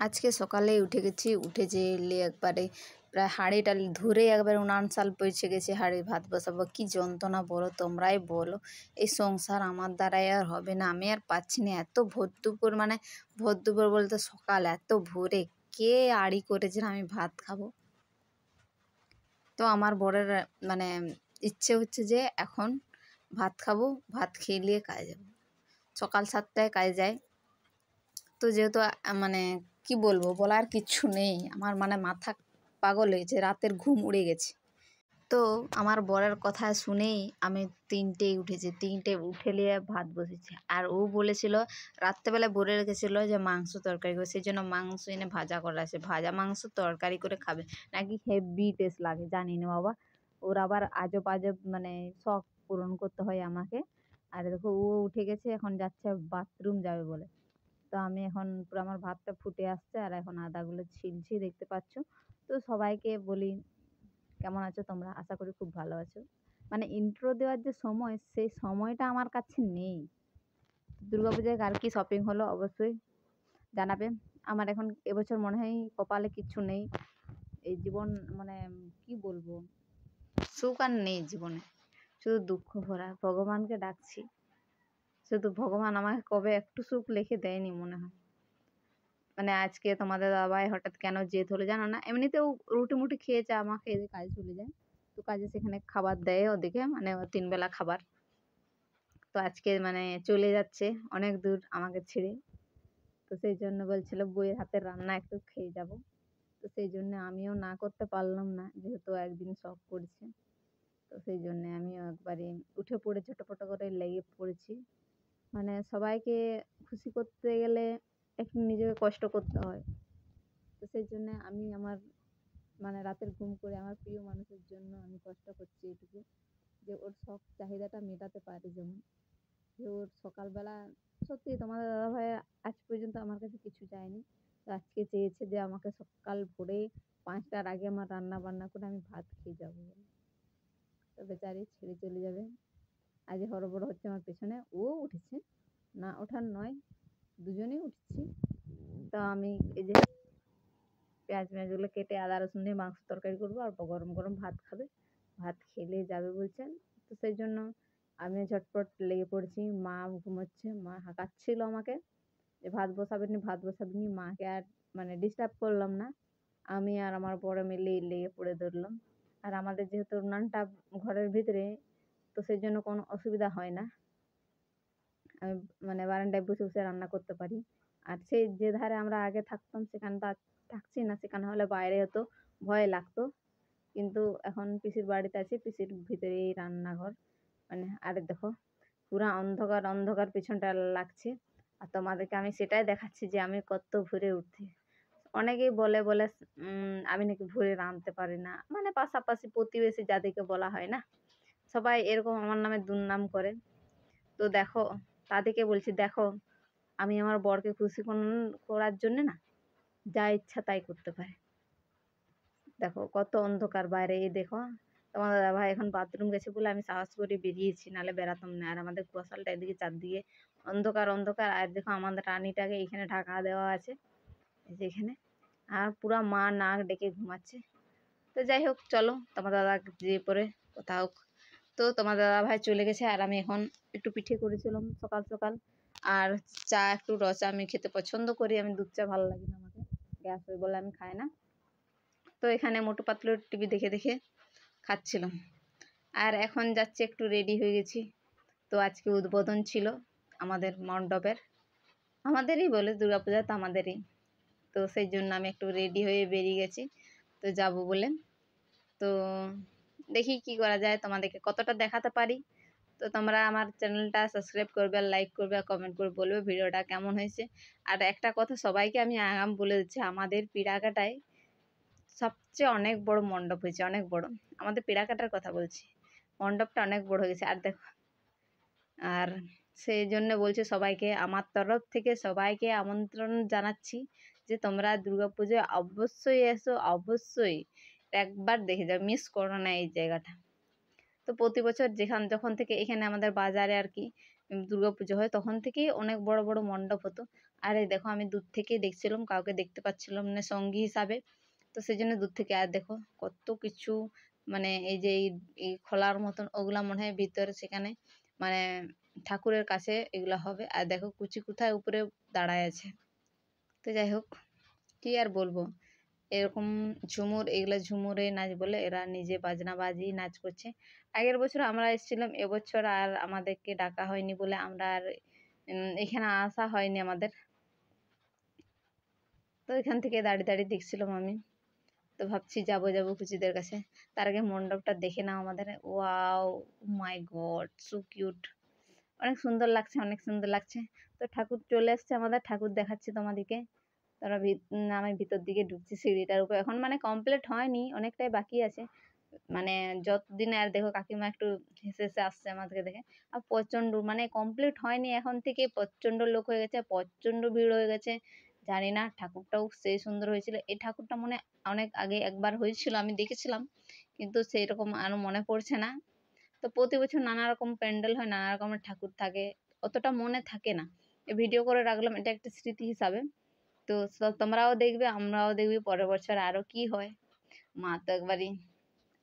আজকে সকালেই উঠে গেছি, উঠে যেয়ে একবারে প্রায় হাঁড়িটা ধরে একবারে উনান সাল পৌঁছে গেছে। হাঁড়ি ভাত বসাবো, কি যন্ত্রণা বলো, তোমরাই বলো। এই সংসার আমার দ্বারাই আর হবে না, আমি আর পাচ্ছি না। এত ভোর দুপুর, মানে ভোর দুপুর বলতে সকাল এত ভোরে কে আড়ি করেছে আমি ভাত খাবো। তো আমার বরের মানে ইচ্ছে হচ্ছে যে এখন ভাত খাবো, ভাত খেয়ে নিয়ে কাজে যাবো। সকাল 7টায় কাজে যায়। তো যেহেতু মানে কি বলবো, বলার কিচ্ছু নেই। আমার মানে মাথা পাগল হয়েছে, রাতের ঘুম উড়ে গেছে। তো আমার বরের কথা শুনেই আমি 3টেই উঠেছি, 3টে উঠে নিয়ে ভাত বসেছি। আর ও বলেছিল রাত্রেবেলা বলে রেখেছিল যে মাংস তরকারি করে, সেই জন্য মাংস এনে ভাজা করা আছে, ভাজা মাংস তরকারি করে খাবে নাকি হেভি টেস্ট লাগে। জানি না বাবা, ওর আবার আজব আজব মানে শখ পূরণ করতে হয় আমাকে। আর দেখো ও উঠে গেছে, এখন যাচ্ছে বাথরুম যাবে বলে। তো আমি এখন পুরো আমার ভাতটা ফুটে আসছে আর এখন আদাগুলো ছিলছি, দেখতে পাচ্ছ। তো সবাইকে বলি কেমন আছো তোমরা, আশা করি খুব ভালো আছো। মানে ইন্ট্রো দেওয়ার যে সময়, সেই সময়টা আমার কাছে নেই। দুর্গাপূজায় কার কি শপিং হলো অবশ্যই জানাবে। আমার এখন এবছর মনে হয় কপালে কিচ্ছু নেই। এই জীবন মানে কি বলবো, সুখ আর নেই জীবনে, শুধু দুঃখ ভরা। ভগবানকে ডাকছি, শুধু ভগবান আমাকে কবে একটু সুখ লিখে দেয়নি মনে হয়। মানে আজকে তোমাদের দাদাভাই হঠাৎ কেন জেদ হলো জানো না। এমনিতেও রুটি মুটি খেয়েছে, আমাকে এদিকে কাজে চলে যায়। তো কাজে সেখানে খাবার দেয় ওদিকে, মানে 3 বেলা খাবার। তো আজকে মানে চলে যাচ্ছে অনেক দূর আমাকে ছেড়ে। তো সেই জন্য বলছিল বউয়ের হাতের রান্না একটু খেয়ে যাব। তো সেই জন্য আমিও না করতে পারলাম না, যেহেতু একদিন শখ করছে। তো সেই জন্য আমিও একবারে উঠে পড়ে ছোটপটো করে লেগে পড়েছি। মানে সবাইকে খুশি করতে গেলে একটু নিজেকে কষ্ট করতে হয়। তো সেই জন্য আমি আমার মানে রাতের ঘুম করে আমার প্রিয় মানুষের জন্য আমি কষ্ট করছি এটুকু, যে ওর শখ চাহিদাটা মেটাতে পারি। যেমন যে ওর সকালবেলা, সত্যি তোমাদের দাদাভাই আজ পর্যন্ত আমার কাছে কিছু চায়নি। তো আজকে চেয়েছে যে আমাকে সকাল ভোরে 5টার আগে আমার রান্না বান্না করে আমি ভাত খেয়ে যাবো বলে। তো বেচারি ছেড়ে চলে যাবে, আজ হড়বড় হচ্ছে আমার পেছনে। ও উঠেছে, না ওঠার নয়, দুজনেই উঠছি। তো আমি এই যে পেঁয়াজ মেয়াজগুলো কেটে আদা রসুন দিয়ে মাংস তরকারি করবো, আর গরম গরম ভাত খাবে, ভাত খেলে যাবে বলছেন। তো সেই জন্য আমি ঝটপট লেগে পড়েছি। মা ঘুমোচ্ছে, মা হাঁকাচ্ছিল আমাকে যে ভাত বসাবেনি ভাত বসাবেনি। মাকে আর মানে ডিস্টার্ব করলাম না, আমি আর আমার বড় মিলে লেগে পড়ে ধরলাম। আর আমাদের যেহেতু উনানটা ঘরের ভিতরে, তো সেই জন্য কোনো অসুবিধা হয় না। আমি মানে বারান্দায় বসে বসে রান্না করতে পারি। আর সেই যে ধারে আমরা আগে থাকতাম সেখানটা থাকছি না, সেখানে হলে বাইরে হতো, ভয় লাগতো। কিন্তু এখন পিসির বাড়িতে আছি, পিসির ভিতরেই রান্নাঘর। মানে আর দেখো পুরা অন্ধকার অন্ধকার পিছনটা লাগছে। আর তোমাদেরকে আমি সেটাই দেখাচ্ছি যে আমি কত ভোরে উঠি। অনেকেই বলে বলে আমি নাকি ভোরে রাঁধতে পারি না, মানে পাশাপাশি প্রতিবেশী যাদেরকে বলা হয় না, সবাই এরকম আমার নামে দুর্নাম করে। তো দেখো, তাদেরকে বলছি দেখো, আমি আমার বরকে খুশি করার জন্য না যা ইচ্ছা তাই করতে পারে। দেখো কত অন্ধকার বাইরে, এই দেখো তোমার দাদাভাই এখন বাথরুম গেছে বলে আমি সাহস করে বেরিয়েছি, নাহলে বেরাতাম না। আর আমাদের গোশালটা এদিকে চারদিকে অন্ধকার অন্ধকার। আর দেখো আমাদের রানীটাকে এখানে ঢাকা দেওয়া আছে, এই যে এখানে। আর পুরা মা নাক ডেকে ঘুমাচ্ছে। তো যাই হোক, চলো তোমার দাদা যে পরে কথা হোক। তো তোমার দাদা ভাই চলে গেছে, আর আমি এখন একটু পিঠে করেছিলাম সকাল সকাল। আর চা, একটু র চা আমি খেতে পছন্দ করি, আমি দুধ চা ভালো লাগে না আমাকে, গ্যাস হয়ে বলে আমি খাই না। তো এখানে মোটু পাতলু টিভি দেখে দেখে খাচ্ছিলাম। আর এখন যাচ্ছি, একটু রেডি হয়ে গেছি। তো আজকে উদ্বোধন ছিল আমাদের মণ্ডপের, আমাদেরই বলে দুর্গাপূজা তো আমাদেরই। তো সেই জন্য আমি একটু রেডি হয়ে বেরিয়ে গেছি, তো যাব বলে। তো দেখি কি করা যায়, তোমাদেরকে কতটা দেখাতে পারি। তো তোমরা আমার চ্যানেলটা সাবস্ক্রাইব করবে, লাইক করবে, কমেন্ট করে বলবে ভিডিওটা কেমন হয়েছে। আর একটা কথা সবাইকে আমি আগাম বলে দিচ্ছি, আমাদের পিড়াকাটায় সবচেয়ে অনেক বড় মণ্ডপ হয়েছে, অনেক বড়। আমাদের পিড়াকাটার কথা বলছি, মণ্ডপটা অনেক বড় হয়ে গেছে। আর দেখো, আর সেই জন্য বলছি সবাইকে, আমার তরফ থেকে সবাইকে আমন্ত্রণ জানাচ্ছি যে তোমরা দুর্গাপুজোয় অবশ্যই এসো, অবশ্যই একবার দেখে যাও, মিস করো না এই জায়গাটা। তো প্রতি বছর যখন থেকে এখানে আমাদের বাজারে আর কি দুর্গাপুজো হয় তখন থেকেই অনেক বড় বড় মণ্ডপ হতো। আর এই দেখো আমি দূর থেকেই দেখছিলাম, কাউকে দেখতে পাচ্ছিলাম না সঙ্গী হিসাবে, তো সেই জন্য দূর থেকে। আর দেখো কত কিছু, মানে এই যে এই খোলার মতন ওগুলা মনে হয় ভিতরে, সেখানে মানে ঠাকুরের কাছে এগুলা হবে। আর দেখো কুচি কোথায় উপরে দাঁড়ায় আছে। তো যাই হোক, কি আর বলবো, এরকম ঝুমুর, এগুলা ঝুমুরে নাচ বলে, এরা নিজে বাজনা বাজি নাচ করছে। আগের বছর আমরা এসেছিলাম, এবছর আর আমাদেরকে ডাকা হয়নি বলে আমরা আর এখানে আসা হয়নি আমাদের। তো এখান থেকে দাঁড়িয়ে দাঁড়িয়ে দেখছিলাম আমি, তো ভাবছি যাবো যাবো কুচিদের কাছে। তার আগে মণ্ডপটা দেখে নাও আমাদের। ওয়াও, মাই গড, সো কিউট, অনেক সুন্দর লাগছে, অনেক সুন্দর লাগছে। তো ঠাকুর চলে এসছে আমাদের, ঠাকুর দেখাচ্ছি তোমাদেরকে। তারা আমি ভিতর দিকে ঢুকছি সিঁড়িটার উপর, এখন মানে কমপ্লিট হয়নি, অনেকটাই বাকি আছে। মানে যতদিন, আর দেখো কাকিমা একটু হেসে হেসে আসছে আমাদেরকে দেখে। আর প্রচণ্ড মানে কমপ্লিট হয়নি এখন থেকে, প্রচণ্ড লোক হয়ে গেছে, প্রচণ্ড ভিড় হয়ে গেছে। জানি না, ঠাকুরটাও সেই সুন্দর হয়েছিল। এই ঠাকুরটা মনে অনেক আগে একবার হয়েছিল, আমি দেখেছিলাম, কিন্তু সেই রকম আর মনে পড়ছে না। তো প্রতি বছর নানা রকম প্যান্ডেল হয়, নানা রকমের ঠাকুর থাকে, অতটা মনে থাকে না। ভিডিও করে রাখলাম, এটা একটা স্মৃতি হিসাবে। তো তোমরাও দেখবে, আমরাও দেখবি পরের বছর আরো কি হয়। মা তো একবারই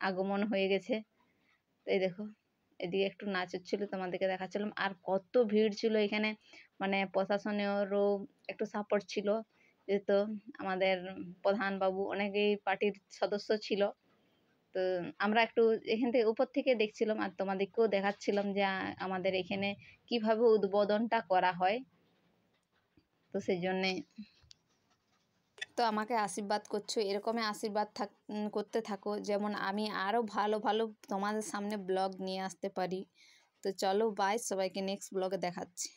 আগমন হয়ে গেছে। তো এই দেখো, এদিকে একটু নাচ হচ্ছিল, তোমাদেরকে দেখাচ্ছিলাম। আর কত ভিড় ছিল এখানে, মানে প্রশাসনেরও একটু সাপোর্ট ছিল, যেহেতু আমাদের প্রধান বাবু অনেকেই পার্টির সদস্য ছিল। তো আমরা একটু এখান থেকে উপর থেকে দেখছিলাম, আর তোমাদেরকেও দেখাচ্ছিলাম যে আমাদের এখানে কিভাবে উদ্বোধনটা করা হয়। তো সেই জন্যে তো আমাকে আশীর্বাদ করছো, এরকমই আশীর্বাদ করতে থাকো, যেমন আমি আরও ভালো ভালো তোমাদের সামনে ব্লগ নিয়ে আসতে পারি। তো চলো বাই, সবাইকে নেক্সট ব্লগে দেখাচ্ছি।